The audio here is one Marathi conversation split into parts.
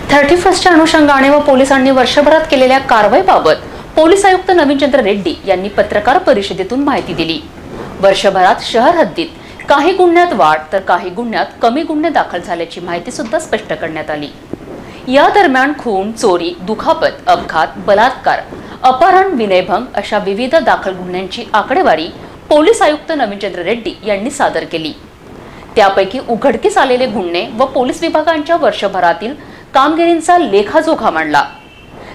31च्या अनुषंगाने व पोलिसांनी वर्षभरात केलेल्या कारवाईबाबत पोलीस आयुक्त नवीनचंद्र रेड्डी यांनी पत्रकार परिषदेतून माहिती दिली। वर्षभरात शहर हद्दीत काही गुन्ह्यात वाढ तर काही गुन्ह्यात कमी गुन्हे दाखल झाल्याची माहिती सुद्धा स्पष्ट करण्यात आली। या दरम्यान खून, चोरी, दुखापत, अपघात, बलात्कार, अपहरण, विनयभंग अशा विविध दाखल गुन्ह्यांची आकडेवारी पोलीस आयुक्त नवीनचंद्र रेड्डी यांनी सादर केली। त्यापैकी उघडकीस आलेले गुन्हे व पोलीस विभागांच्या वर्षभरातील कामगिरींचा लेखाजोखा मांडला।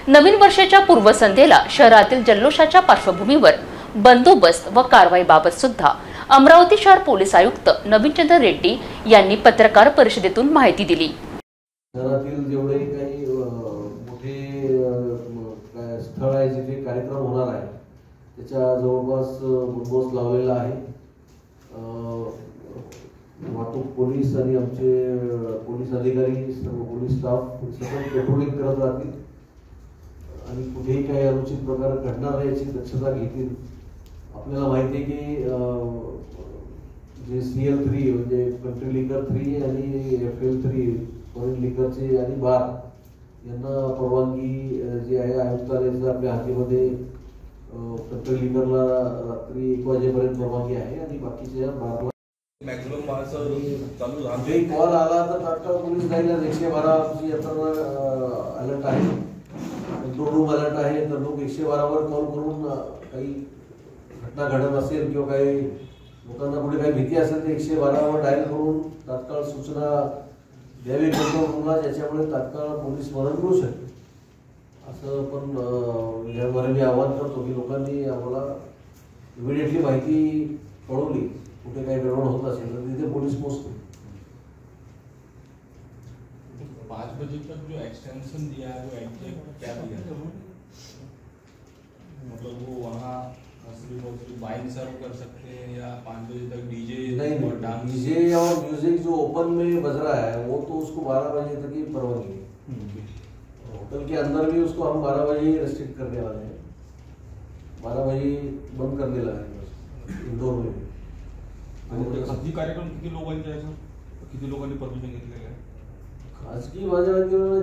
नवीन वर्षाच्या पूर्वसंध्येला शहरातील जल्लोषाच्या पार्श्वभूमीवर बंदोबस्त व कारवाईबाबत सुद्धा अमरावती शहर पोलीस आयुक्त नवीनचंद्र रेड्डी यांनी पत्रकार परिषदेतून माहिती दिली। शहरातील जेवढे काही मोठे स्थळ आहे जिथे कार्यक्रम होणार आहे त्याच्या जवळपास बंदोबस्त लावलेला आहे। वाहतूक पोलीस आणि आमचे पोलीस अधिकारी, सर्व पोलीस स्टाफ सतत पेट्रोलिंग करत राहतील आणि कुठेही काही अनुचित प्रकार घडणार नाही याची दक्षता घेतील। आपल्याला माहिती आहे की जे CL3 म्हणजे कंट्री लिकर 3 आणि FL3 फॉरेन लिकरचे आणि बार यांना परवानगी जी आहे आयुक्तालयाच्या आपल्या हातीमध्ये कंट्री लिकरला रात्री 1 वाजेपर्यंत परवानगी आहे आणि बाकीच्या बारला मॅक्सिमम चालू झाला। जे कॉल आला तर तात्काळ पोलीस लाईनला 112 ची अलर्ट आहे, कंट्रोल रूम अलर्ट आहे, तर लोक 112 वर कॉल करून काही घटना घडत असेल किंवा काही लोकांना कुठे काही भीती असेल तर 112 वर डायल करून तात्काळ सूचना द्यावी कंट्रोल रूमला, ज्याच्यामुळे तात्काळ पोलीस मदत मिळू शकते। असं पण याद्वारे मी आवाहन करतो की लोकांनी आम्हाला इमिडिएटली माहिती कळवली कुठे काही गडबड होत असेल तर तिथे पोलीस पोहोचते। 5 बजे तक जो एक्सटेंशन दिया है वो एग्जैक्ट क्या दिया है? मतलब वो वहाँ सिर्फ वाइन सर्व कर सकते हैं या 5 बजे तक डीजे और डांस? डीजे और म्यूजिक जो ओपन में बज रहा है वो तो उसको 12 बजे तक ही परवानगी है। होटल के अंदर भी उसको हम 12 बजे रेस्ट्रिक्ट करने वाले हैं, 12 बजे बंद करने लगे इंडोर में भी। खाजगी कार्यक्रम किती लोकांचे आहे सर? किती लोकांनी परमिशन घेतलेलं आहे? खाजगी माझ्या माहितीप्रमाणे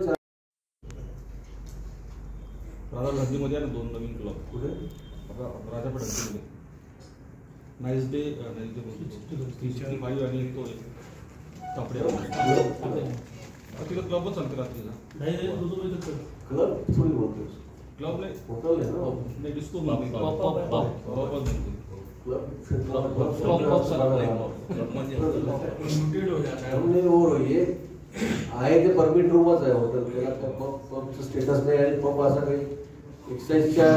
राजा हद्दीमध्ये आहे ना 2 नवीन क्लब कुठे राजापेठ हद्दीमध्ये नाईस डे 365 आणि तो कपडे तिला क्लबच चालते रात्रीचा। नाही क्लब थोडी बोलतो, क्लब नाही होटल आहे ना, नाही डिस्को ये आहे ते परमिट रूमच आहे होटल, त्याला पबचं स्टेटस नाही आणि पब असा काही एक्साइजच्या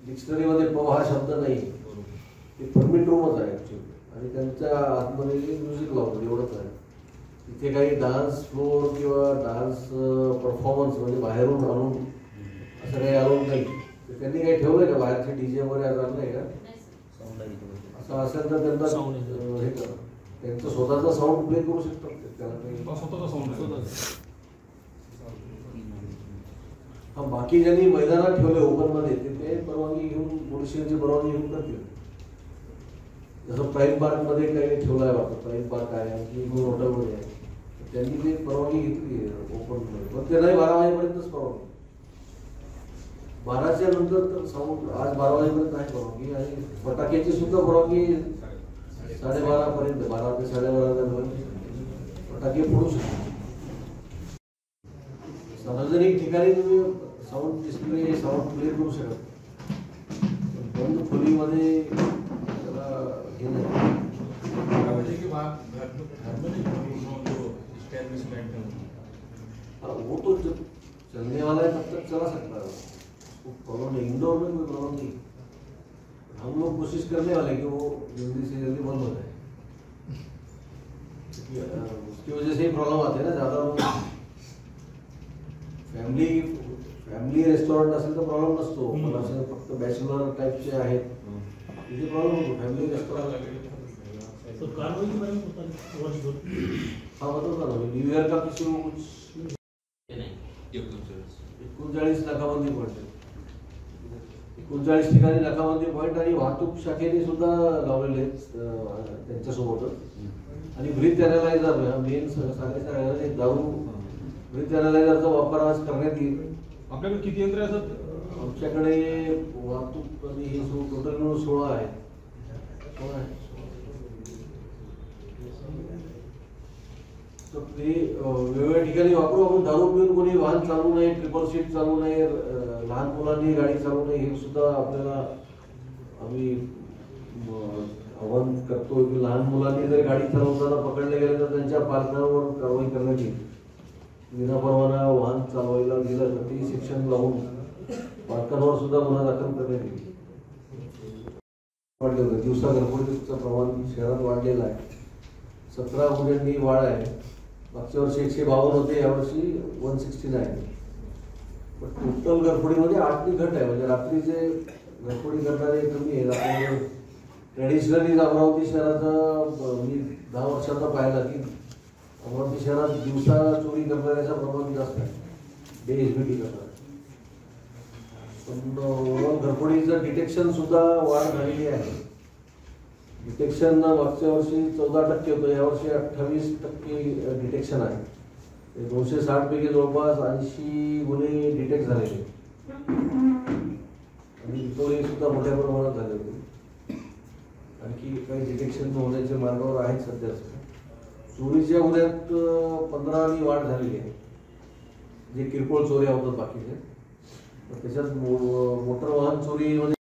डिक्शनरीमध्ये पब हा शब्द नाही, ते परमिट रूमच आहे ऍक्च्युअली आणि त्यांच्या आतमध्ये म्युझिक लावतो एवढंच आहे। तिथे काही डान्स फ्लोर किंवा डान्स परफॉर्मन्स म्हणजे बाहेरून आणून असं काही अलाउड नाही। त्यांनी काही ठेवलंय का बाहेरचे डीजे वगैरे आणलंय का? असं असेल तर त्यांना हे करा, त्यांचं स्वतःचा साऊंड प्ले करू शकतात त्याला काही स्वतःचा साऊंड। हा बाकी ज्यांनी मैदानात ठेवले ओपन मध्ये ते परवानगी घेऊन पोलिसांची परवानगी घेऊन करतील। जसं प्राईम पार्क मध्ये काही ठेवलाय वाटतं, प्राईम पार्क आहे आणखी हॉटेलमध्ये आहे, त्यांनी ते परवानगी घेतली ओपन मध्ये, पण ते नाही 12 वाजेपर्यंतच परवानगी। 12च्या नंतर तर साऊंड आज 12 वाजेपर्यंत नाही परवानगी आणि फटाक्याची सुद्धा परवानगी 12:30 पर्यंत, 12 ते 12:30 फटाके फोडू शकतो। सार्वजनिक ठिकाणी तुम्ही साऊंड डिस्प्ले साऊंड प्ले करू शकत, बंद खोलीमध्ये त्याला हे नाही। वो तो चलने वाला है तब तक चला सकता है, प्रॉब्लम नहीं, इंडोर में कोई प्रॉब्लम नहीं। हम लोग कोशिश करने वाले कि वो जल्दी से जल्दी बंद हो जाए, उसकी वजह से ही प्रॉब्लम आते हैं ना। ज्यादा लोग फॅमिली रेस्टॉरंट असेल तर प्रॉब्लेम नसतो, पण असं फक्त बॅचलर टाईपचे आहेत तिथे प्रॉब्लेम होतो। फॅमिली रेस्टॉरंट हाँ बता ना, न्यू ईयर का किसी को कुछ 39 नाकाबंदी पॉइंट, 39 ठिकाणी नाकाबंदी पॉइंट आणि वाहतूक शाखेने सुद्धा लावलेले आहेत त्यांच्यासोबतच। आणि ब्रीथ अनालायझर मेन सांगायचं दारू त्वरित अॅनालायझरचा वापर आज करण्यात येईल. आपल्याकडे किती यंत्र असतात? आमच्याकडे वाहतूक आणि हे टोटल मिळून 16 आहे. तर ते वेगवेगळ्या ठिकाणी वापरू. आपण दारू पिऊन कोणी वाहन चालवू नये, ट्रिपल सीट चालवू नये, लहान मुलांनी गाडी चालवू नये, हे सुद्धा आपल्याला आम्ही आवाहन करतो की लहान मुलांनी जर गाडी चालवताना पकडले गेले तर त्यांच्या पालकांवर कारवाई करण्यात येईल. विनापरवाना वाहन चालवायला गेलं तर ते शिक्षण लावून पालकांवर सुद्धा गुन्हा दाखल करण्यात येईल. वाढले होते दिवसा घरफोडीचं प्रमाण शहरात वाढलेलं आहे. 17 गुन्ह्यांनी वाढ आहे. मागच्या वर्षी 152 होते, यावर्षी 169. पण टोटल घरफोडीमध्ये 8नी घट आहे. म्हणजे रात्रीचे घरफोडी करणारे कमी आहेत. आपण ट्रॅडिशनली अमरावती शहराचा मी 10 वर्षांचा पाहिला की अमरावती शहरात दिवसा चोरी करणाऱ्याचं प्रमाण जास्त आहे, DSBT करणार. पण घरफोडीचं डिटेक्शन सुद्धा वाढ झालेली आहे. डिटेक्शन मागच्या वर्षी 14% होतं, यावर्षी 28% डिटेक्शन आहे. 260 पैकी जवळपास 80 गुन्हे डिटेक्ट झालेले आणि रिकव्हरी सुद्धा मोठ्या प्रमाणात झाले होते. आणखी काही डिटेक्शन होण्याच्या मार्गावर आहेत सध्या. चोरीच्या गुन्ह्यात 15नी वाढ झालेली आहे, जे किरकोळ चोऱ्या होतात बाकीचे. त्याच्यात मोटर वाहन चोरीमध्ये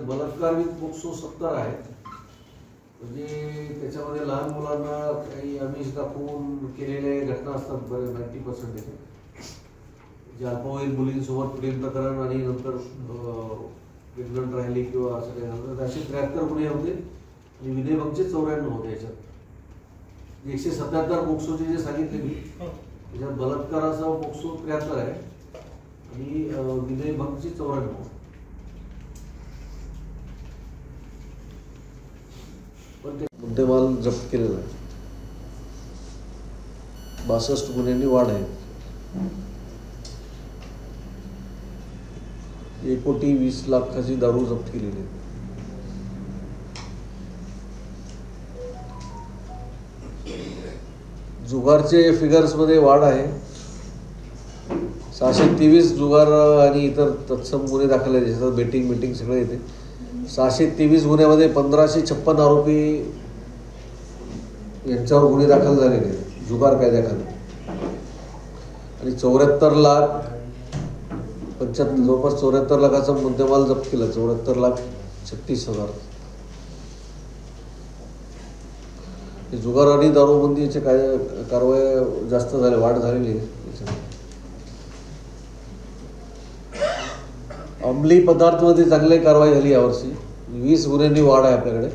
बलात्कार पोक्सो 70 आहेत. म्हणजे त्याच्यामध्ये लहान मुलांना काही आमिष दाखवून केलेल्या घटना असतात बरे 90%. जे अल्पवयीन मुलींसोबत प्रेम प्रकरण आणि नंतर प्रेग्नंट राहिली किंवा असं काही झालं तर असे 73 गुन्हे होते आणि विनयभंगचे 94 होते. याच्यात 177 पोक्सोचे जे सांगितले मी त्याच्यात बलात्काराचा पोक्सो 73 आहे आणि विनयभंगचे 94. पण ते मुद्देमाल जप्त केलेला आहे. 62 गुन्ह्यांनी वाढ आहे. 1,20,00,000ची दारू जप्त केलेली आहे. जुगारचे फिगर्समध्ये वाढ आहे. 623 जुगार आणि इतर तत्सम गुन्हे दाखल आहेत. त्याच्यात बेटिंग सगळं येते. 623 गुन्ह्यामध्ये 1556 आरोपी यांच्यावर गुन्हे दाखल झालेले आहेत जुगार कायद्याखाली. आणि 74,75,000 जवळपास 74 लाखाचा मुद्देमाल जप्त केला. 74,36,000. जुगार आणि दारूबंदीचे कारवाई जास्त झाले, वाढ झालेली आहे. अंमली पदार्थामध्ये चांगली कारवाई झाली यावर्षी. 20 गुन्ह्यांनी वाढ आहे आपल्याकडे.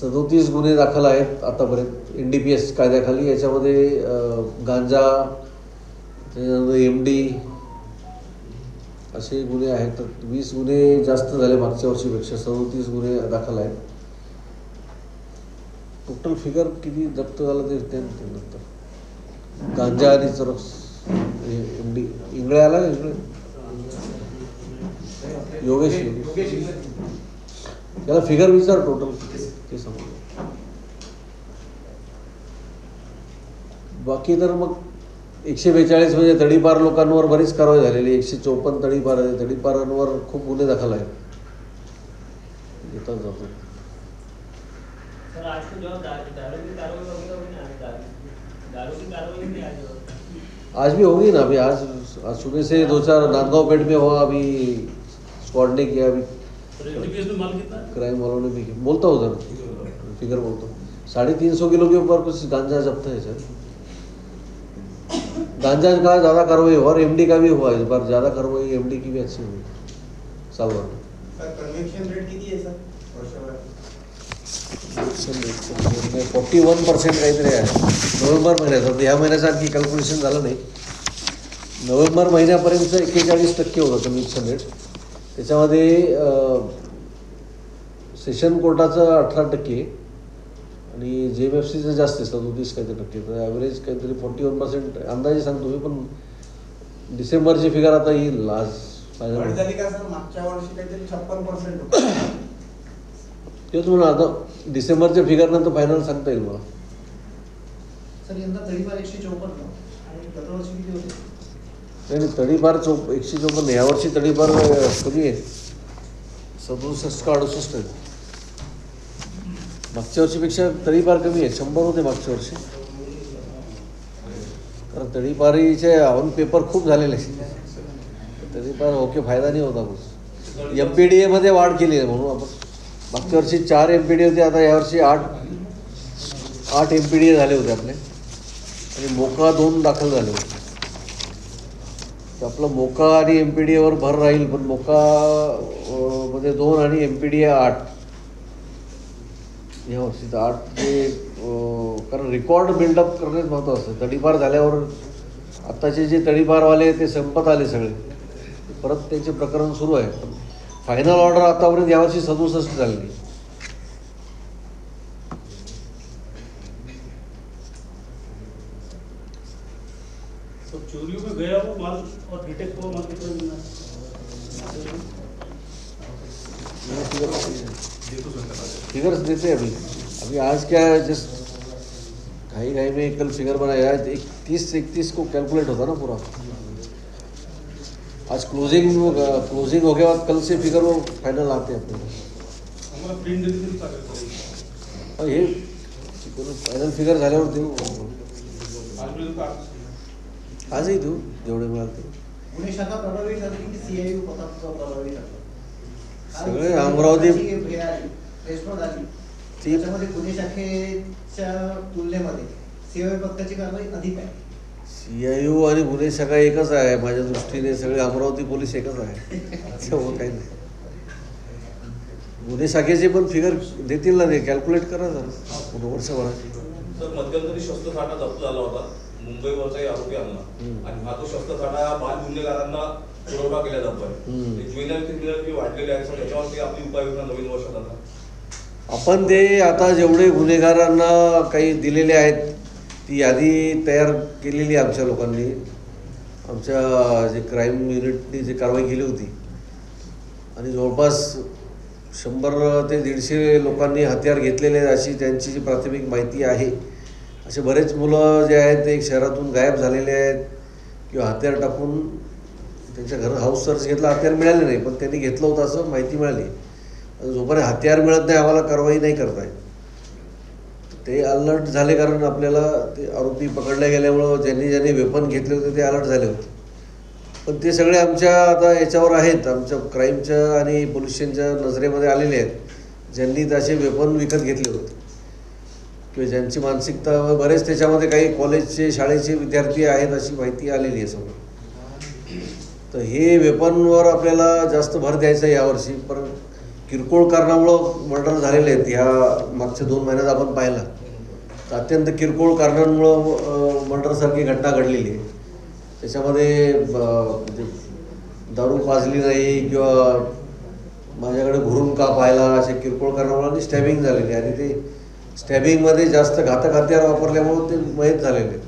37 गुन्हे दाखल आहेत आतापर्यंत NDPS कायद्याखाली. याच्यामध्ये गांजा, MD असे गुन्हे आहेत. तर 20 गुन्हे जास्त झाले मागच्या वर्षीपेक्षा. 37 गुन्हे दाखल आहेत. टोटल फिगर किती जप्त झालं ते नंतर. गांजा आणि चरस MD इंगळे आला का? इंगळे योगेश त्याला फिगर विचार टोटल ते समज. बाकी तर मग 142 म्हणजे तडीपार लोकांवर बरीच कारवाई झालेली. 154 तडीपार आहे. तडीपारांवर खूप गुन्हे दाखल आहेत. येतात जातो. आज भी होगी ना. अभी आज सुबह से 2-4 नांदगांव पेट में हुआ. अभी स्क्वाड ने किया. अभी क्राइम वालों ने भी किया. बोलता हूँ सर फिगर बोलता हूँ. 350 किलो के ऊपर कुछ गांजा जब्त है सर. गांजा का ज़्यादा कार्रवाई हुआ और MD का भी हुआ. इस बार ज़्यादा कार्रवाई MD की भी अच्छी हुई साल भर में. कन्व्हिक्शन रेट किती आहे सर वर्षभरात? 41% काहीतरी आहे नोव्हेंबर महिन्याचं. ह्या महिन्याचं आणखी कॅल्क्युलेशन झालं नाही. नोव्हेंबर महिन्यापर्यंत 41% होतं कन्व्हिक्शन रेट. त्याच्यामध्ये सेशन कोर्टाचं 18% आणि JMFCचं जास्त आहे 37 काहीतरी %. तर ॲव्हरेज काहीतरी 41% अंदाजे सांगतो मी. पण डिसेंबरची फिगर आता येईल आज वाढ झाली का सर? मागच्या वर्षी काहीतरी 56% होतं. तेच म्हणून आता डिसेंबरच्या फिगर नंतर फायनल सांगता येईल मला. सर यंदा तडीपार 154 आणि गतवर्षी किती होते? नाही तडीपार 154, यावर्षी तडीपार कमी आहे, 67 का 68 आहे. मागच्या वर्षीपेक्षा तडीपार कमी आहे, 100 होते मागच्या वर्षी. कारण तडीपारीचे ऑन पेपर खूप झालेले, तडीपार ओके फायदा नाही होता. बस MPDA मध्ये वाढ केली आहे म्हणून आपण. मागच्या वर्षी 4 MPDA होते, आता यावर्षी 8 MPDA झाले होते आपले, आणि मोका 2 दाखल झाले होते. तर आपलं मोका आणि MPDAवर भर राहील, पण मोका मध्ये 2 आणि MPDA 8 यावर्षी. तर 8 जे कारण रेकॉर्ड बिल्डअप करण्यात महत्त्वाचं असतं. तडीपार झाल्यावर आत्ताचे जे तडीपारवाले ते संपत आले सगळे, परत त्याचे प्रकरण सुरू आहे. पण फायनल ऑर्डर आतापर्यंत यावर्षी 67 झालेली. तो चोरियों में गया वो माल और डिटेक्ट हुआ माल कितना मिला? फिगर्स देते अभी आज क्या है, जस्ट घाई में कल फिगर बनाया, 31 को कैलकुलेट होता ना पूरा. आज क्लोजिंग हो गया बाद कल से फिगर वो फाइनल आते हैं अपने. हमारा प्रिंट दिली चालेल. हे फायनल फिगर झाल्यावर देऊ, आजही देऊ जेवढे मिळाल ते. गुन्हे शाखा प्रभावी ठरली की CIU पथक प्रभावी ठरलं? सगळे अमरावती रेस्टॉरंट आली त्याच्यामध्ये गुन्हे शाखेच्या तुलनेमध्ये CIU पथकाची कारवाई अधिक आहे. CIU आणि गुन्हे शाखा एकच आहे माझ्या दृष्टीने. सगळे अमरावती पोलीस एकच आहे, त्यामुळे काही नाही. गुन्हे शाखेचे पण फिगर देतील ना, ते कॅल्क्युलेट करा जरा वर्षभरात. सर मध्यंतरी शस्त्रसाठा जप्त झाला होता, मुंबईवरचाही आरोपी आणला, आणि हा तो शस्त्रसाठा बाल गुन्हेगारांना पुरवठा केला जातोय. ज्युनियर क्रिमिनल वाढलेले आहेत, त्याच्यावरती आपली उपाययोजना नवीन वर्षात आता आपण ते आता जेवढे गुन्हेगारांना काही दिलेले आहेत ती यादी तयार केलेली आमच्या लोकांनी. आमच्या जे क्राईम युनिटनी जी कारवाई केली होती, आणि जवळपास 100 ते 150 लोकांनी हत्यार घेतलेले आहेत अशी त्यांची जी प्राथमिक माहिती आहे. असे बरेच मुलं जे आहेत ते शहरातून गायब झालेले आहेत, किंवा हत्यार टाकून त्यांच्या घर हाऊस सर्च घेतला, हत्यार मिळाले नाही, पण त्यांनी घेतलं होतं असं माहिती मिळाली. जोपर्यंत हत्यार मिळत नाही आम्हाला कारवाई नाही करता येत. ते अलर्ट झाले, कारण आपल्याला ते आरोपी पकडले गेल्यामुळं ज्यांनी वेपन घेतले होते ते अलर्ट झाले होते. पण ते सगळे आमच्या आता याच्यावर आहेत, आमच्या क्राईमच्या आणि पोलीस स्टेशनच्या नजरेमध्ये आलेले आहेत, ज्यांनी तसे वेपन विकत घेतले होते किंवा ज्यांची मानसिकता. बरेच त्याच्यामध्ये काही कॉलेजचे शाळेचे विद्यार्थी आहेत अशी माहिती आलेली आहे समोर. तर हे वेपनवर आपल्याला जास्त भर द्यायचा आहे यावर्षी. पण किरकोळ कारणामुळं मर्डर झालेले आहेत ह्या मागच्या 2 महिन्यात आपण पाहिलं, तर अत्यंत किरकोळ कारणांमुळं मर्डरसारखी घटना घडलेली आहे. त्याच्यामध्ये म्हणजे दारू पाजली नाही किंवा माझ्याकडे घुरून का पाहिला अशा किरकोळ कारणामुळे स्टॅबिंग झालेली, आणि ते स्टॅबिंगमध्ये जास्त घातक हत्यार वापरल्यामुळे ते मयत झालेले.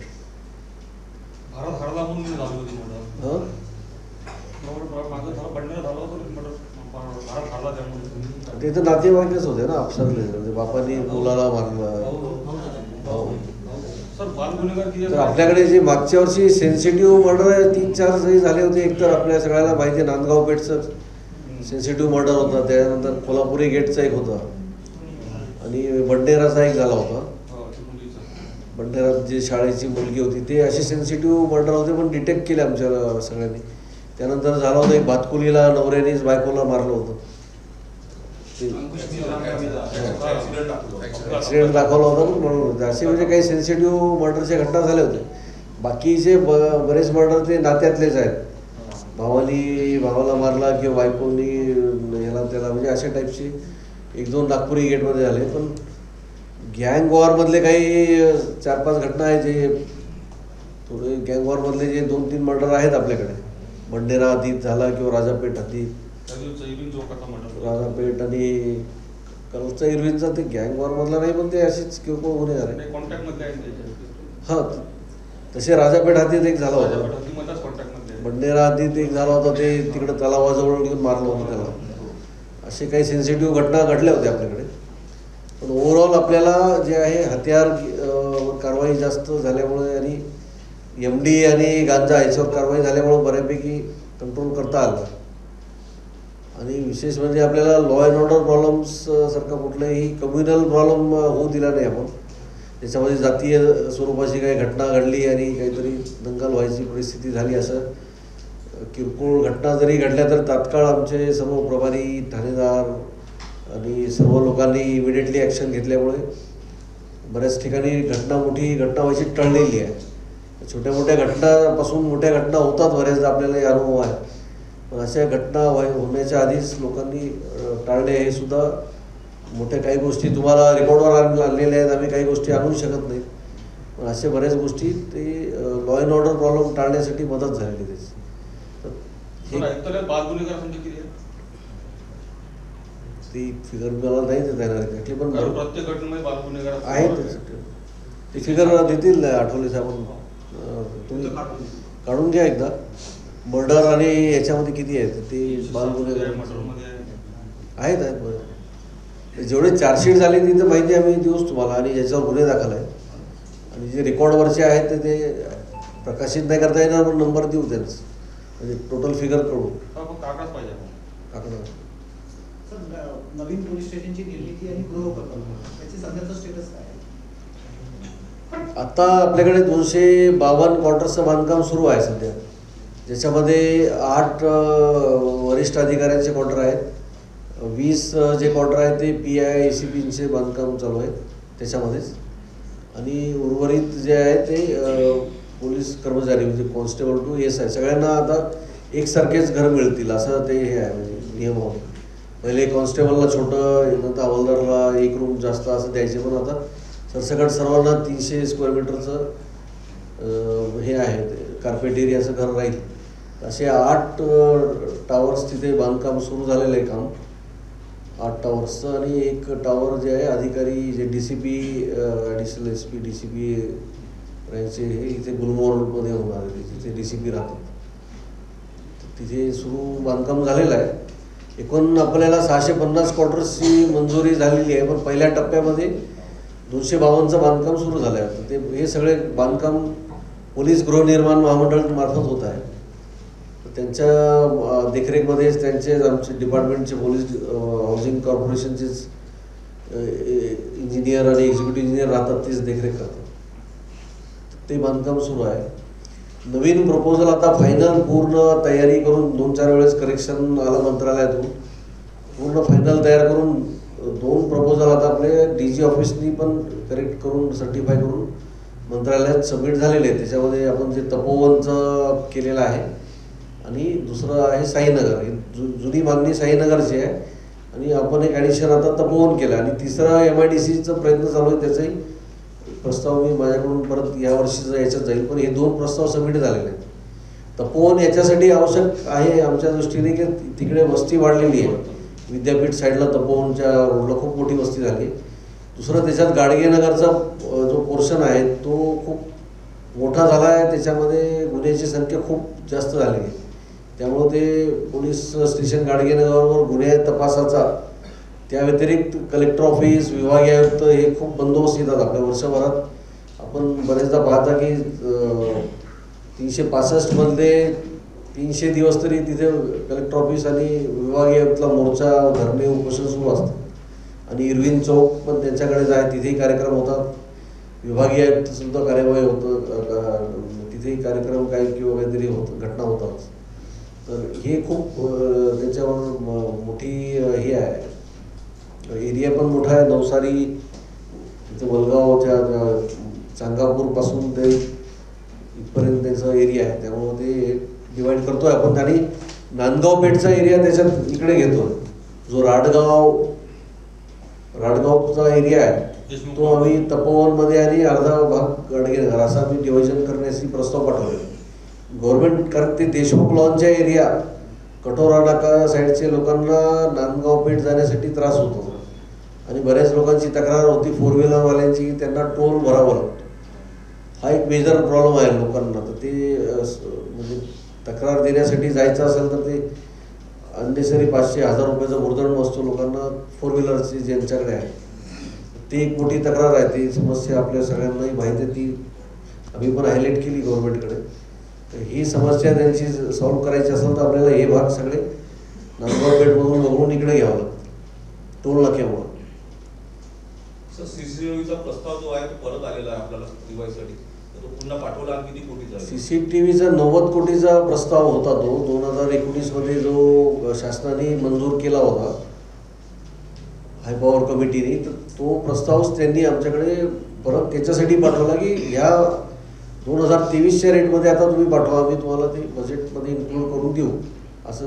ते तर नातेवाईकच होते ना, आपसातले. म्हणजे बापांनी मुलाला मारलं. तर आपल्याकडे जे मागच्या वर्षी सेन्सिटिव्ह मर्डर 3-4 जरी झाले होते. एक तर आपल्या सगळ्याला माहिती आहे नांदगाव पेठचं सेन्सिटिव्ह मर्डर होता, त्यानंतर कोल्हापुरी गेटचा एक होता, आणि बंडेराचा एक झाला होता. बंडेरात जी शाळेची मुलगी होती, ते असे सेन्सिटिव्ह मर्डर होते, पण डिटेक्ट केले आमच्या सगळ्यांनी. त्यानंतर झाला होता एक भातकुलीला नवऱ्यानेच बायकोला मारलं होतं, ॲक्सिडेंट दाखवला होता म्हणून. असे म्हणजे काही सेन्सिटिव्ह मर्डरच्या घटना झाल्या होत्या. बाकीचे बरेच मर्डर ते नात्यातलेच आहेत, भावाला मारला किंवा बायकोनी ह्याला त्याला, म्हणजे अशा टाईपचे 1-2 नागपुरी गेटमध्ये झाले. पण गँग वॉरमधले काही 4-5 घटना आहेत, जे थोडे गँग वॉरमधले जे 2-3 मर्डर आहेत आपल्याकडे. बंडेरा हद्दीत झाला किंवा राजापेठ हद्दीत, राजापेठ आणि कलचा इरविनचा ते गँग वॉरमधला नाही, पण ते असेच किरकोळ गुन्हे झाले. हां, तसे राजापेठ हद्दीत एक झाला होता, बंडेरा हद्दीत एक झाला होता, ते तिकडं तलावाजवळ घेऊन मारलं होतं त्याला. असे काही सेन्सिटिव्ह घटना घडल्या होत्या आपल्याकडे. पण ओव्हरऑल आपल्याला जे आहे हत्यार कारवाई कारवाई जास्त झाल्यामुळे आणि MD आणि गांजा याच्यावर कारवाई झाल्यामुळे बऱ्यापैकी कंट्रोल करता आलं. आणि विशेष म्हणजे आपल्याला लॉ अँड ऑर्डर प्रॉब्लेम्स सारखा कुठलाही कम्युनल प्रॉब्लेम होऊ दिला नाही आपण. त्याच्यामध्ये जातीय स्वरूपाची काही घटना घडली आणि काहीतरी दंगल व्हायची परिस्थिती झाली, असं किरकोळ घटना जरी घडल्या तर तात्काळ आमचे सर्व प्रभारी ठाणेदार आणि सर्व लोकांनी इमिडिएटली ॲक्शन घेतल्यामुळे बऱ्याच ठिकाणी मोठी घटना व्हायची टळलेली आहे. छोट्या मोठ्या घटनापासून मोठ्या घटना होतात बऱ्याचदा, आपल्याला अनुभव आहे. पण अशा घटना होण्याच्या आधीच लोकांनी टाळणे हे सुद्धा मोठ्या काही गोष्टी तुम्हाला रेकॉर्डवर आणलेल्या आहेत. आम्ही काही गोष्टी आणू शकत नाही, पण अशा बऱ्याच गोष्टी ते लॉ अँड ऑर्डर प्रॉब्लेम टाळण्यासाठी मदत झालेली त्याची. ती फिगर मला नाही देता येणार एक्झॅक्टली, पण प्रत्येक घटनेमध्ये बालगुन्हेगार आहेत ती फिगर देतील आठवले साहेब. तुम्ही काढून घ्या एकदा. मर्डर आणि याच्यामध्ये किती आहेत ते बालगुन्हेगार आहेत बरं. जेवढे चार्जशीट झाले तिथे माहिती आम्ही देऊच तुम्हाला, आणि ज्याच्यावर गुन्हे दाखल आहेत आणि जे रेकॉर्डवरचे आहेत ते प्रकाशित नाही करता येणार, पण नंबर देऊ त्यांचं, म्हणजे टोटल फिगर करू. काकडा नवीन पोलीस स्टेशनची निर्मिती आणि गृहप्रकल्प त्याची सध्याचं स्टेटस काय आहे? आता आपल्याकडे 252 क्वार्टर्सचं बांधकाम सुरू आहे सध्या, ज्याच्यामध्ये 8 वरिष्ठ अधिकाऱ्यांचे क्वार्टर आहेत. 20 जे क्वार्टर आहेत ते PI ACPचे बांधकाम चालू आहे त्याच्यामध्येच, आणि उर्वरित जे आहे ते पोलीस कर्मचारी म्हणजे कॉन्स्टेबल टू SI सगळ्यांना आता एकसारखेच घर मिळतील असं ते हे आहे, म्हणजे नियम होते. पहिले कॉन्स्टेबलला छोटं, नंतर हवालदारला 1 रूम जास्त असं द्यायचे, पण आता सरसकट सर्वांना 300 स्क्वेअर मीटरचं हे आहे कार्पेट एरियाचं घर राहील. असे 8 टावर्स तिथे बांधकाम सुरू झालेलं आहे काम, 8 टावर्सचं. आणि एक टावर जे आहे अधिकारी जे DCP ॲडिशनल SP DCP राहायचे हे इथे गुलमोहरमध्ये होणार आहे, तिथे DCP राहतात. तिथे सुरू बांधकाम झालेलं आहे. एकूण आपल्याला 650 क्वार्टर्सची मंजुरी झालेली आहे, पण पहिल्या टप्प्यामध्ये 252चं बांधकाम सुरू झालं आहे. तर ते हे सगळे बांधकाम पोलीस गृहनिर्माण महामंडळ मार्फत होत आहे. त्यांच्या देखरेखमध्येच त्यांचे आमचे डिपार्टमेंटचे पोलीस हाऊसिंग कॉर्पोरेशनचेच इंजिनियर आणि एक्झिक्युटिव्ह इंजिनियर राहतात, तेच देखरेख करतात. ते बांधकाम सुरू आहे. नवीन प्रपोजल आता फायनल पूर्ण तयारी करून 2-4 वेळेस करेक्शन आलं मंत्रालयातून, पूर्ण फायनल तयार करून 2 प्रपोजल आता आपले DG ऑफिसनी पण करेक्ट करून सर्टिफाय करून मंत्रालयात सबमिट झालेले आहेत. त्याच्यामध्ये आपण जे तपोवनचं केलेलं आहे आणि दुसरं आहे साईनगर. जुनी मागणी साईनगरची आहे आणि आपण एक ॲडिशन आता तपोवन केलं, आणि तिसरा MIDCचा प्रयत्न चालू आहे. त्याचाही प्रस्ताव मी माझ्याकडून परत यावर्षीचा याच्यात जाईल, पण हे 2 प्रस्ताव सबमिट झालेले आहेत. तपोवन याच्यासाठी आवश्यक आहे आमच्या दृष्टीने की तिकडे वस्ती वाढलेली आहे, विद्यापीठ साईडला तपोवनच्या रोडला खूप मोठी वस्ती झाली. दुसरं त्याच्यात गाडगेनगरचा जो पोर्शन आहे तो खूप मोठा झाला आहे, त्याच्यामध्ये गुन्ह्याची संख्या खूप जास्त झाली आहे. त्यामुळं ते पोलीस स्टेशन गाडगेनगरवर गुन्हे तपासाचा, त्या व्यतिरिक्त कलेक्टर ऑफिस, विभागीय आयुक्त हे खूप बंदोबस्त येतात आपल्या वर्षभरात. आपण बरेचदा पाहता की 365 मधले 300 दिवस तरी तिथे कलेक्टर ऑफिस आणि विभागीय आयुक्तला मोर्चा, धरणे, उपोषण सुरू असतं. आणि इरविन चौक पण त्यांच्याकडेच आहे, तिथेही कार्यक्रम होतात. विभागीय आयुक्तसुद्धा कार्यवाही होतं, तिथेही कार्यक्रम काही किंवा काहीतरी घटना होतात. तर हे खूप त्याच्यावर मोठी हे आहे. एरिया पण मोठा आहे. नवसारी तिथे वलगावच्या चांगापूरपासून ते इथपर्यंत त्याचा एरिया आहे, त्यामुळं ते डिवाईड करतो आहे आपण. आणि नांदगाव पेठचा एरिया त्याच्यात इकडे घेतो, जो राडगावचा एरिया आहे तो आम्ही तपोवनमध्ये आणि अर्धा भाग गाडगेनगर असा आम्ही डिव्हिजन करण्याची प्रस्ताव पाठवले. गव्हर्नमेंट कारण ते देशमुख लॉनच्या एरिया, कठोरा नाका साईडच्या लोकांना नांदगाव पेठ जाण्यासाठी त्रास होतो, आणि बऱ्याच लोकांची तक्रार होती 4 व्हीलरवाल्यांची की त्यांना टोल भरावा लागतो. हा एक मेजर प्रॉब्लेम आहे लोकांना. तर ते म्हणजे तक्रार देण्यासाठी जायचं असेल तर ते अननेसरी 500-1000 रुपयाचा भुर्दंड बसतो लोकांना 4 व्हीलरची ज्यांच्याकडे आहे. ते एक मोठी तक्रार आहे. ती समस्या आपल्या सगळ्यांनाही माहिती आहे, ती आम्ही पण हायलाईट केली गव्हर्नमेंटकडे. तर ही समस्या त्यांची सॉल्व्ह करायची असेल तर आपल्याला हे भाग सगळे नांदगाव पेठमधून वगळून इकडे घ्यावं लागतं टोल नाक्यामुळं. सर CCTVचा प्रस्ताव जो आहे तो परत आलेला आहे आपल्याला रिवाईजसाठी, तर तो पुन्हा पाठवला आणि किती कोटीचा आहे? CCTVचा 90 कोटीचा प्रस्ताव होता. तो 2019 मध्ये जो शासनाने मंजूर केला होता हाय पॉवर कमिटीने, तर तो प्रस्तावच त्यांनी आमच्याकडे परत त्याच्यासाठी पाठवला की ह्या 2023च्या रेटमध्ये आता तुम्ही पाठवा, आम्ही तुम्हाला ते बजेटमध्ये इन्क्लूड करून देऊ, असं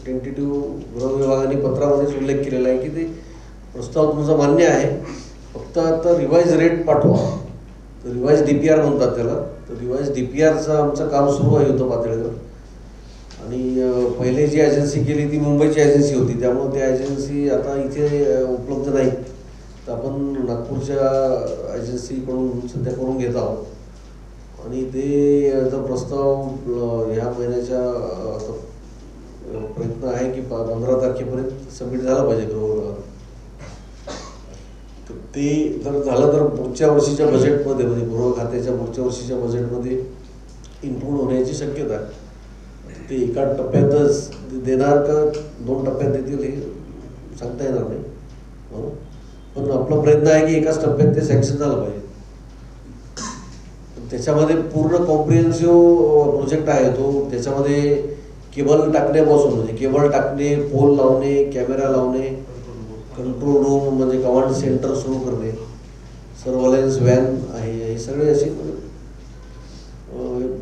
टेंटेटिव्ह गृह विभागाने पत्रामध्येच उल्लेख केलेला आहे की ते प्रस्ताव तुमचा मान्य आहे, फक्त आता रिवाईज रेट पाठवा. तर रिवाईज DPR म्हणतात त्याला. तर रिवाईज DPRचं आमचं काम सुरू आहे युद्ध पातळीवर. आणि पहिले जी एजन्सी केली ती मुंबईची एजन्सी होती, त्यामुळे त्या एजन्सी आता इथे उपलब्ध नाही. तर आपण नागपूरच्या एजन्सीकडून सध्या करून घेत आहोत. आणि ते याचा प्रस्ताव ह्या महिन्याच्या प्रयत्न आहे की 15 तारखेपर्यंत सबमिट झाला पाहिजे गृहविभागाला. तर ते जर झालं तर पुढच्या वर्षीच्या बजेटमध्ये, म्हणजे गृह खात्याच्या पुढच्या वर्षीच्या बजेटमध्ये इन्क्लूड होण्याची शक्यता आहे. ते एका टप्प्यातच देणार का 2 टप्प्यात देतील हे सांगता येणार नाही, पण आपला प्रयत्न आहे की एकाच टप्प्यात ते सँक्शन झालं पाहिजे. त्याच्यामध्ये पूर्ण कॉम्प्रिहेन्सिव्ह प्रोजेक्ट आहे तो. त्याच्यामध्ये केबल टाकण्यापासून, म्हणजे केबल टाकणे, पोल लावणे, कॅमेरा लावणे, कंट्रोल रूम म्हणजे कमांड सेंटर सुरू करणे, सर्व्हलन्स व्हॅन आहे, हे सगळे असे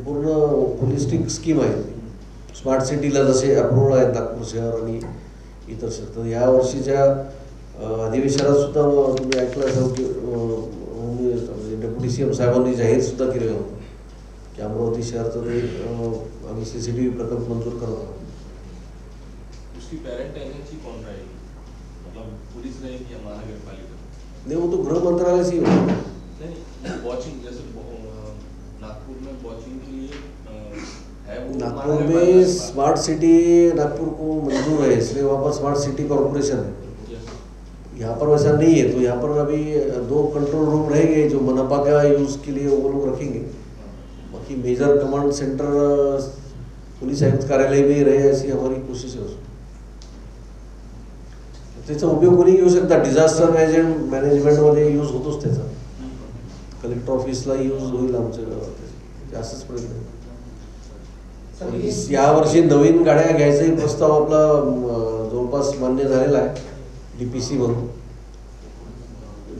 पूर्ण होलिस्टिक स्कीम आहे. स्मार्ट सिटीला जसे अप्रूव्हल आहेत नागपूर शहर आणि इतर शहर. तर या वर्षीच्या अधिवेशनात सुद्धा तुम्ही ऐकलं असाल की डेप्युटी CM साहेबांनी जाहीर सुद्धा केलेलं होतं की अमरावती शहराचं ते आम्ही CCTV प्रकल्प मंजूर करत आहोत. उसकी पेरेंट एजेंसी कौन रहेगी, मतलब पुलिस रहेगी या महानगर पालिका? नहीं, वो तो गृह मंत्रालय से ही होगा. नहीं, वॉचिंग जैसे नागपुर में वॉचिंग के लिए है वो नागपुर में स्मार्ट सिटी नागपुर को मंजूर है, इसलिए वहाँ पर स्मार्ट सिटी कॉर्पोरेशन है. यहाँ पर वैसा नहीं है. तो यहाँ पर अभी 2 कंट्रोल रूम रहेंगे जो मनपा का यूज़ के लिए वो लोग रखेंगे. बाकी मेजर कमांड सेंटर पुलिस आयुक्त कार्यालय में रहे, ऐसी हमारी कोशिश है. त्याचा उपयोग कोणी घेऊ शकता. डिझास्टर मॅनेजमेंटमध्ये यूज होतोच त्याचा. कलेक्टर ऑफिसला यूज होईल आमच्या गावात, असंच प्रयत्न. यावर्षी नवीन गाड्या घ्यायचाही प्रस्ताव आपला जवळपास मान्य झालेला आहे DPC मधून.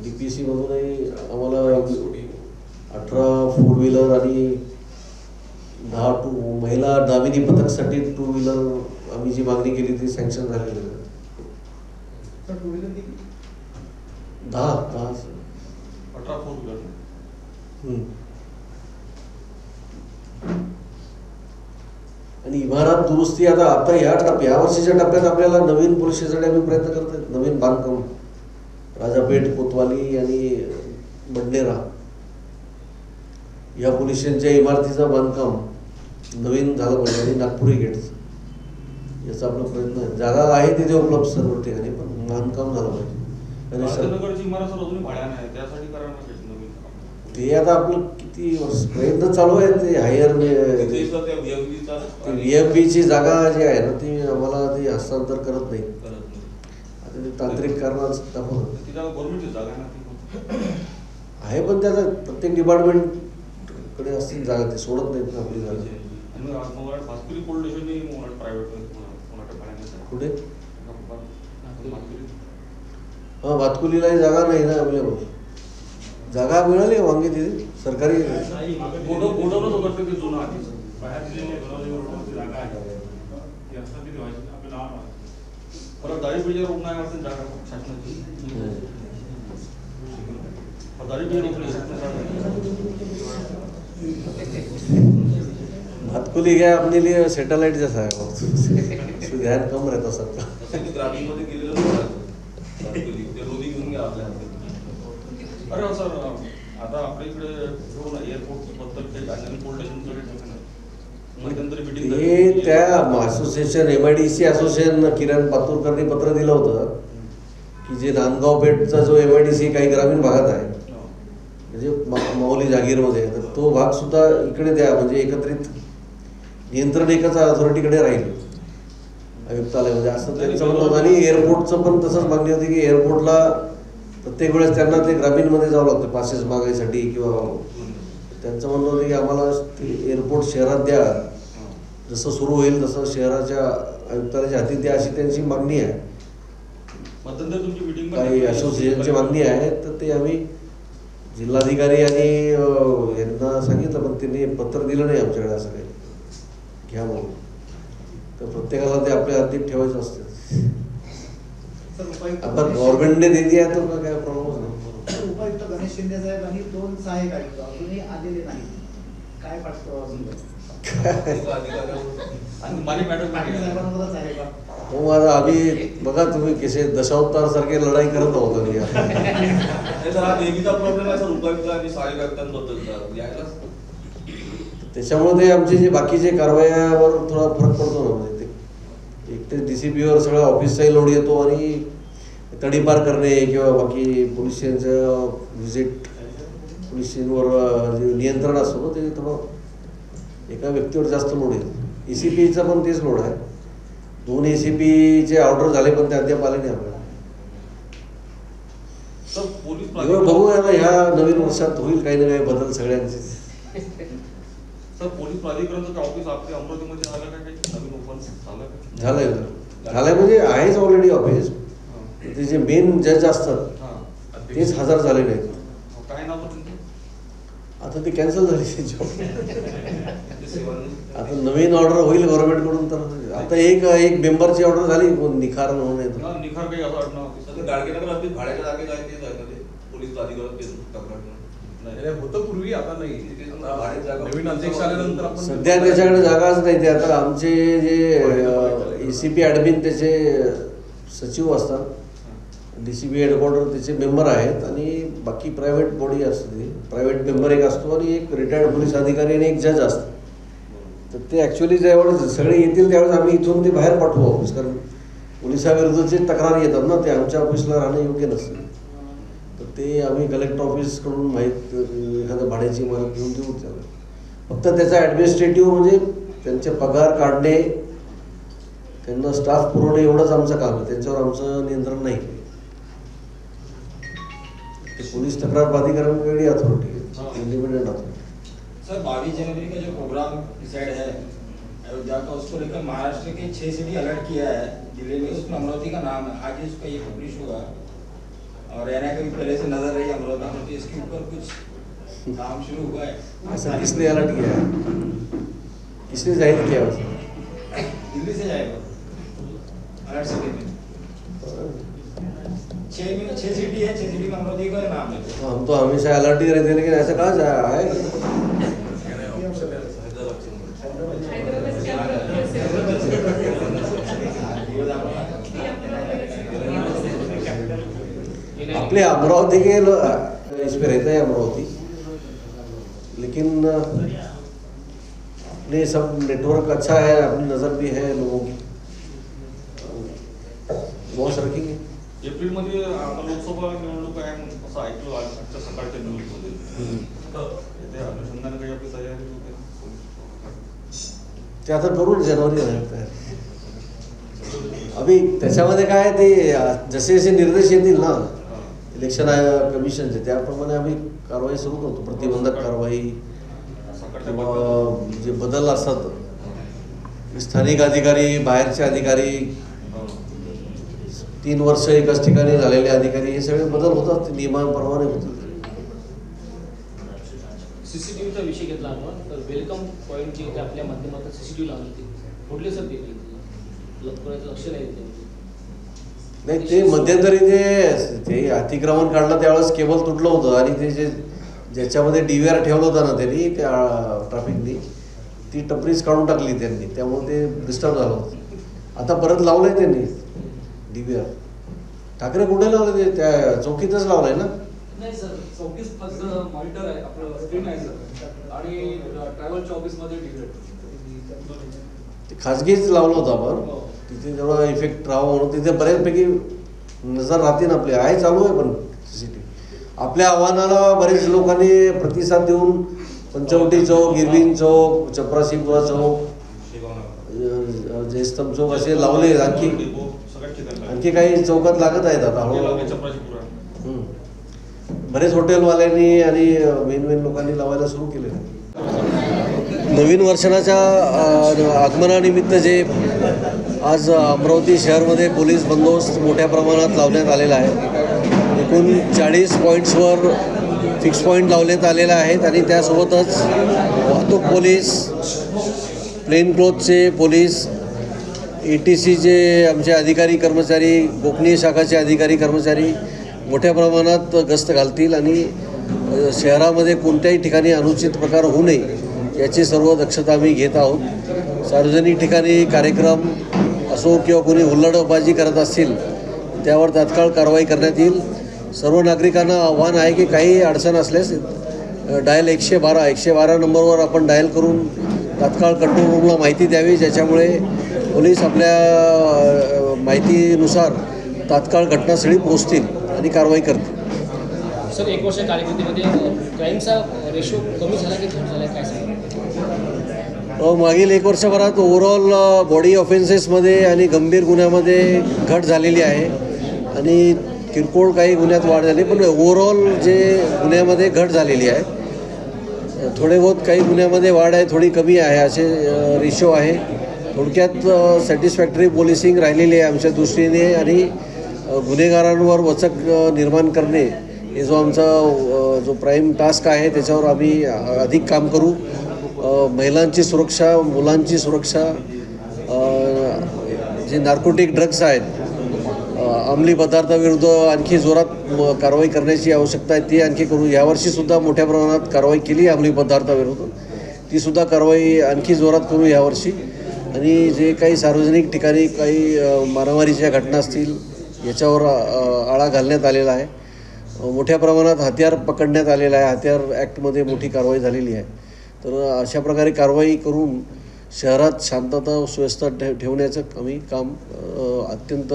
DPC मधूनही आम्हाला 18 4 व्हीलर आणि 10 महिला दामिनी पथकसाठी 2 व्हीलर आम्ही जी मागणी केली ती सँक्शन झालेली आहे. 10 18 4 व्हीलर. आणि इमारत दुरुस्ती आता या वर्षीच्या टप्प्यात आपल्याला नवीन पोलीस स्टेशनसाठी आम्ही प्रयत्न करतोय. नवीन बांधकाम राजापेठ, कोतवाली आणि बडनेरा या पोलीस स्टेशनच्या इमारतीचं बांधकाम नवीन झालं पाहिजे आणि नागपुरी गेटचं, याचा आपला प्रयत्न आहे. जागा आहे तिथे उपलब्ध सर्व ठिकाणी, पण बांधकाम झालं पाहिजे. ते आता आपलं किती वर्ष प्रयत्न चालू आहे. ते हायर VFBची जागा जी आहे ना ती आम्हाला ती हस्तांतर करत नाही. आता ते तांत्रिक कारणाच आहे, पण त्याचा प्रत्येक डिपार्टमेंटकडे असतील जागा, ते सोडत नाहीत ना आपली जागा. कुठे? हां, भातकुलीलाही जागा नाही ना अवेलेबल. जागा मिळाली वांगी तिथे सरकारी. भातकुली क्या अपने लिए सैटेलाइट जैसा है, उसमें ध्यान कम रहता सबका. अरे सर, आता आपल्या इकडे एअरपोर्ट बद्दल काही आणि पोलीस स्टेशनचं मध्यंतरी मीटिंग ते त्या असोसिएशन MIDC असोसिएशन किरण पातुरकरनी पत्र दिलं होतं की जे नांदगाव पेठचा जो MIDC काही ग्रामीण भागात आहे म्हणजे माऊली जागीरमध्ये, तर तो भाग सुद्धा इकडे द्या, म्हणजे एकत्रित नियंत्रण एकाच अथॉरिटीकडे राहील आयुक्तालयामध्ये, असं त्यांचं म्हणणं होतं. आणि एअरपोर्टचं पण तसंच मागणी होती की एअरपोर्टला प्रत्येक वेळेस त्यांना ते ग्रामीणमध्ये जावं लागतं पासेस मागायसाठी, किंवा त्यांचं म्हणणं होतं की आम्हाला ते एअरपोर्ट शहरात द्या, जसं सुरू होईल तसं शहराच्या आयुक्तालयाच्या हाती द्या, अशी त्यांची मागणी आहे. काही असोसिएशनची मागणी आहे, तर ते आम्ही जिल्हाधिकारी आणि यांना सांगितलं, पण त्यांनी पत्र दिलं नाही आमच्याकडे असं काही घ्या म्हणून. तर प्रत्येकाला ते आपल्या हातीत ठेवायचं असतं. आता गव्हर्नमेंटने दिली आहे तर काय प्रॉब्लेम नाही. उपायुक्त गणेश शिंदे साहेब आणि 2 सहाय्यक आयुक्त अजूनही आलेले नाही, काय पाठतो अजून? हो, आता आम्ही बघा तुम्ही कसे दशावतार सारखे लढाई करत आहोत आम्ही. नेहमीचा प्रॉब्लेम आहे सर उपायुक्त आणि सहाय्यक आयुक्तांबद्दलचा. त्याच्यामुळे ते आमचे जे बाकीचे कारवायावर थोडा फरक पडतो ना, म्हणजे ते एक तर DCPवर सगळा ऑफिसचाही लोड येतो, आणि तडीपार करणे किंवा बाकी पोलीस स्टेशनचं व्हिजिट, पोलीस स्टेशनवर जे नियंत्रण असतो ते थोडं एका व्यक्तीवर जास्त लोड येतो. ACPचा पण तेच लोड आहे. 2 ACPचे ऑर्डर झाले पण ते अद्याप आले नाही आपल्याला. बघू आता ह्या नवीन वर्षात होईल काही ना काही बदल सगळ्यांचे. सर पोलीस प्राधिकरणचं ऑफिस आपल्या अमरावतीमध्ये झालं का, काही नवीन ओपन झालंय म्हणजे आहेच ऑलरेडी ऑफिस. ते जे मेन जज असतात तेच हजर झाले नाहीत. काय नाव तुमचं? आता ते कॅन्सल झाले. आता नवीन ऑर्डर होईल गव्हर्नमेंटकडून, तर आता एक मेंबरची ऑर्डर झाली, निखार म्हणून येतो. निखार काही असं वाटणं गाडगेनगर ऑफिस भाड्याच्या जागेत आहे, तेच आहे का ते पोलीस प्राधिकरण तक्रार होतं पूर्वी, आता नाही. नवीन अध्यक्ष आल्यानंतर आपण सध्या त्याच्याकडे जागाच नाही. ते आता आमचे जे ACP ॲडमिन त्याचे सचिव असतात, DCP हेडक्वार्टर त्याचे मेंबर आहेत, आणि बाकी प्रायव्हेट बॉडी असते, प्रायव्हेट मेंबर एक असतो, आणि एक रिटायर्ड पोलीस अधिकारी आणि एक जज असतो. तर ते ॲक्च्युली ज्यावेळेस सगळे येतील त्यावेळेस आम्ही इथून ते बाहेर पाठवू ऑफिस, कारण पोलिसाविरुद्धचे तक्रारी येतात ना, ते आमच्या ऑफिसला राहणं योग्य नसतं. तर ते आम्ही कलेक्टर ऑफिसकडून माहीत एखाद्या भाड्याची इमारत घेऊन देऊ त्याला. फक्त त्याचा ॲडमिनिस्ट्रेटिव्ह म्हणजे त्यांचे पगार काढणे, त्यांना स्टाफ पुरवणे एवढंच आमचं काम आहे. त्यांच्यावर आमचं नियंत्रण नाही. ते पोलीस तक्रार प्राधिकरण वेगळी अथॉरिटी है, इंडिपेंडेंट अथॉरिटी. सर 22 जनवरी का जो प्रोग्राम डिसाइड है अयोध्या का, उसको लेकर महाराष्ट्र के 6 सिटी अलर्ट किया है दिल्ली में, उसमें अमरावती का नाम है. आज इसका ये पब्लिश हुआ और रहना कभी पहले से नजर रही अमरावती में, इसके ऊपर कुछ काम शुरू हुआ है. ऐसा किसने अलर्ट किया है, किसने जाहिर किया है? दिल्ली से जाएगा अलर्ट सिटी में. 6 सिटी है, 6 सिटी में अमरावती का नाम है. हम तो हमेशा अलर्ट ही रहते हैं, लेकिन ऐसा कहाँ जा है? अपने अमरावती के इस पे रहते हैं अमरावती, लेकिन अपने सब नेटवर्क अच्छा है, अपनी नज़र भी है लोगों की, बहुत रखेंगे. एप्रिलमध्ये आता लोकसभा निवडणूक आहे म्हणून असं ऐकलं आजच्या सकाळच्या न्यूजमध्ये. ते अनुषंगाने काही आपली तयारी होते ते आता करून जानेवारी तयार. अभि त्याच्यामध्ये काय ते जसे जसे निर्देश येतील ना इलेक्शन कमिशनचे, त्याप्रमाणे आम्ही कारवाई सुरू करतो. प्रतिबंधक कारवाई किंवा जे बदल असतात, स्थानिक अधिकारी, बाहेरचे अधिकारी, 3 वर्ष एकाच ठिकाणी झालेले अधिकारी, हे सगळे बदल होतात, ते नियमाप्रमाणे होतात. CCTVचा विषय घेतला आपण, तर वेलकम पॉईंट जे होते आपल्या माध्यमातून CCTV लावले होते, कुठले सर ते लक्ष नाही. ते मध्यंतरी ते अतिक्रमण काढलं त्यावेळेस केबल तुटलं होतं, आणि ते जे ज्याच्यामध्ये DVR ठेवलं होतं ना त्यांनी, त्या ट्रॅफिकनी ती टपरीच काढून टाकली त्यांनी, त्यामुळे ते डिस्टर्ब झालं होतं. आता परत लावलंय त्यांनी DVR. ठाकरे कुठे लावले ते? त्या चौकीतच लावलंय ना? नाही सर, चौकीत फक्त मॉनिटर आहे, आपलं स्क्रीन आहे सर, आणि ट्रॅव्हलच्या ऑफिसमध्ये ते खाजगीच लावलं होतं आपण, तिथे जेवढा इफेक्ट राहावं म्हणून. तिथे बऱ्याचपैकी नजर राहते ना आपली, आहे चालू आहे पण CCTV. आपल्या आव्हानाला बरेच लोकांनी प्रतिसाद देऊन पंचवटी चौक, इरविन चौक, चपराशीपुरा चौक, जयस्तंभ चौक असे लावले. आणखी काही चौकात लागत आहेत आता हळूहळू. बरेच हॉटेलवाल्यांनी आणि मेन लोकांनी लावायला सुरू केले. नवीन वर्षाच्या आगमनानिमित्त जे आज अमरावती शहरमध्ये पोलीस बंदोबस्त मोठ्या प्रमाणात लावण्यात आलेला आहे. एकूण 40 पॉईंट्सवर फिक्स पॉईंट लावण्यात आलेले आहेत आणि त्यासोबतच वाहतूक पोलीस, प्लेन क्लोथचे पोलीस, ETCचे आमचे अधिकारी कर्मचारी, गोपनीय शाखाचे अधिकारी कर्मचारी मोठ्या प्रमाणात गस्त घालतील आणि शहरामध्ये कोणत्याही ठिकाणी अनुचित प्रकार होऊ नये याची सर्व दक्षता आम्ही घेत आहोत. सार्वजनिक ठिकाणी कार्यक्रम असो किंवा कोणी हुल्लडबाजी करत असतील त्यावर तात्काळ कारवाई करण्यात येईल. सर्व नागरिकांना आव्हान आहे की काही अडचण असल्यास डायल 112 नंबरवर आपण डायल करून तात्काळ कंट्रोल रूमला माहिती द्यावी, ज्याच्यामुळे पोलीस आपल्या माहितीनुसार तात्काळ घटनास्थळी पोहोचतील आणि कारवाई करतील. सर, 1 वर्ष कारकिर्दीमध्ये क्राईमचा रेशो कमी झाला की घट झाला, काय सांगा? मागील 1 वर्षभरात ओव्हरऑल बॉडी ऑफेन्सेसमध्ये आणि गंभीर गुन्ह्यामध्ये घट झालेली आहे आणि किरकोळ काही गुन्ह्यात वाढ झाली, पण ओव्हरऑल जे गुन्ह्यामध्ये घट झालेली आहे. थोडे बहुत काही गुन्ह्यामध्ये वाढ आहे, थोडी कमी आहे, असे रेशो आहे. थोडक्यात सॅटिस्फॅक्टरी पोलिसिंग राहिलेली आहे आमच्या दृष्टीने आणि गुन्हेगारांवर वचक निर्माण करणे हे जो आमचा जो प्राईम टास्क आहे त्याच्यावर आम्ही अधिक काम करू. महिलांची सुरक्षा, मुलांची सुरक्षा, जे नार्कोटिक ड्रग्स आहेत, अंमली पदार्थाविरुद्ध आणखी जोरात कारवाई करण्याची आवश्यकता आहे, ती आणखी करू. यावर्षीसुद्धा मोठ्या प्रमाणात कारवाई केली अंमली पदार्थाविरुद्ध, तीसुद्धा कारवाई आणखी जोरात करू यावर्षी. आणि जे काही सार्वजनिक ठिकाणी काही मारामारीच्या घटना असतील याच्यावर आळा घालण्यात आलेला आहे. मोठ्या प्रमाणात हत्यार पकडण्यात आलेला आहे, हत्यार ॲक्टमध्ये मोठी कारवाई झालेली आहे. तर अशा प्रकारे कारवाई करून शहरात शांतता सुव्यवस्था ठेवण्याचं आम्ही काम अत्यंत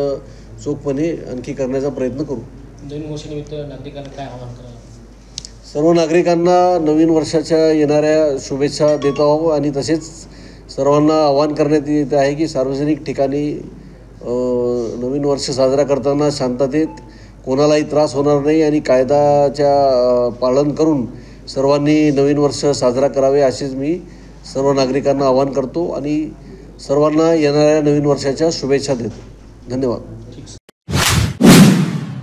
चोखपणे आणखी करण्याचा प्रयत्न करू. नवीन वर्षानिमित्त नागरिकांना काय आवाहन करायला? सर्व नागरिकांना नवीन वर्षाच्या येणाऱ्या शुभेच्छा देत आहोत आणि तसेच सर्वांना आवाहन करण्यात येत आहे की सार्वजनिक ठिकाणी नवीन वर्ष साजरा करताना शांततेत कोणालाही त्रास होणार नाही आणि कायद्याच्या पालन करून सर्वांनी नवीन वर्ष साजरा करावे असेच मी सर्व नागरिकांना आवाहन करतो आणि सर्वांना येणाऱ्या नवीन वर्षाच्या शुभेच्छा देतो. धन्यवाद.